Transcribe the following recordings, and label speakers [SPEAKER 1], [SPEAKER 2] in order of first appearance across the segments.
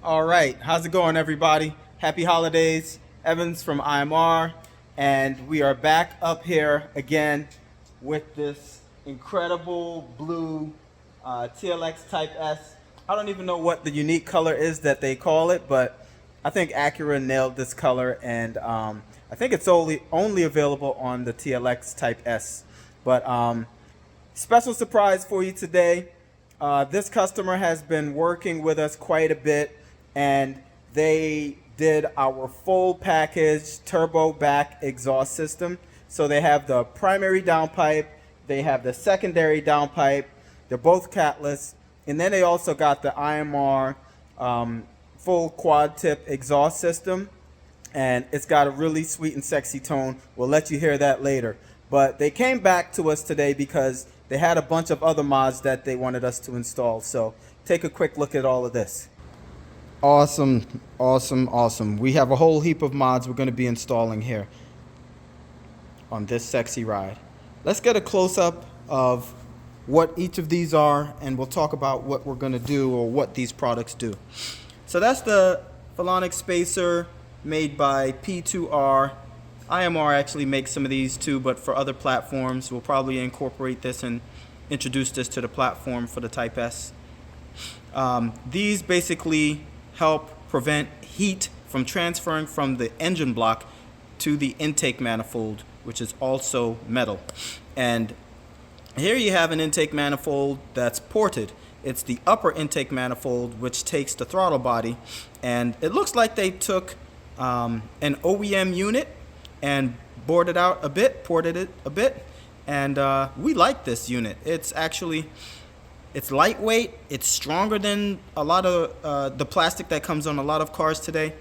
[SPEAKER 1] All right, how's it going, everybody? Happy holidays. Evans from IMR, and we are back up here again with this incredible blue TLX Type S. I don't even know what the unique color is that they call it, but I think Acura nailed this color, and I think it's only available on the TLX Type S. But special surprise for you today. This customer has been working with us quite a bit, and they did our full package turbo back exhaust system. So they have the primary downpipe, they have the secondary downpipe, they're both catless, and then they also got the IMR full quad tip exhaust system, and it's got a really sweet and sexy tone. We'll let you hear that later. But they came back to us today because they had a bunch of other mods that they wanted us to install. So take a quick look at all of this. Awesome, awesome, awesome. We have a whole heap of mods we're going to be installing here on this sexy ride. Let's get a close-up of what each of these are, and we'll talk about what we're going to do or what these products do. So that's the Phalonic spacer made by P2R. IMR actually makes some of these too, but for other platforms, we'll probably incorporate this and introduce this to the platform for the Type S. These basically help prevent heat from transferring from the engine block to the intake manifold, which is also metal. And here you have an intake manifold that's ported. It's the upper intake manifold, which takes the throttle body, and it looks like they took an OEM unit and boarded out a bit, ported it a bit, and we like this unit. It's lightweight, it's stronger than a lot of the plastic that comes on a lot of cars today,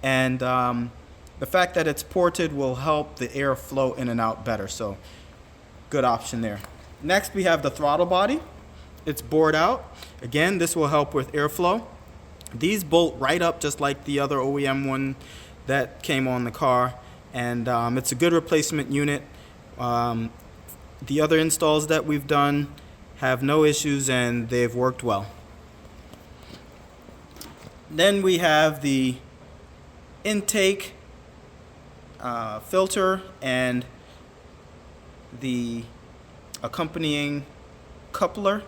[SPEAKER 1] and the fact that it's ported will help the air flow in and out better, so good option there. Next we have the throttle body. It's bored out. Again, this will help with airflow. These bolt right up just like the other OEM one that came on the car, and it's a good replacement unit. The other installs that we've done have no issues and they've worked well. Then we have the intake filter and the accompanying coupler,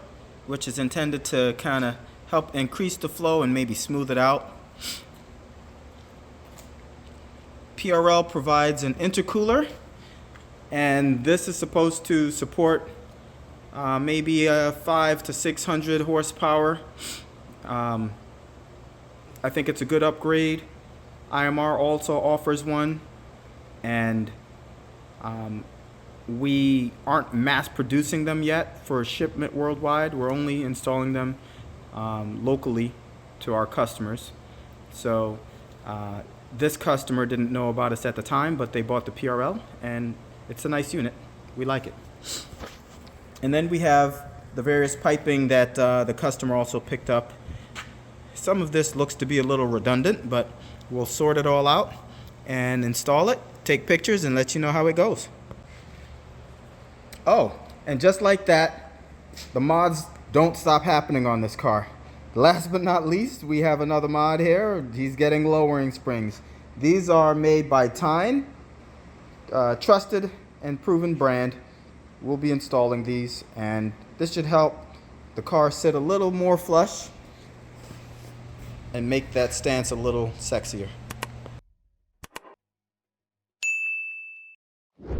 [SPEAKER 1] which is intended to kind of help increase the flow and maybe smooth it out. PRL provides an intercooler, and this is supposed to support maybe 500 to 600 horsepower. I think it's a good upgrade. IMR also offers one, and we aren't mass producing them yet for shipment worldwide. We're only installing them locally to our customers. So this customer didn't know about us at the time, but they bought the PRL, and it's a nice unit. We like it. And then we have the various piping that the customer also picked up. Some of this looks to be a little redundant, but we'll sort it all out and install it, take pictures, and let you know how it goes. Oh, and just like that, the mods don't stop happening on this car. Last but not least, we have another mod here. He's getting lowering springs. These are made by Tyne, trusted and proven brand. We'll be installing these, and this should help the car sit a little more flush and make that stance a little sexier.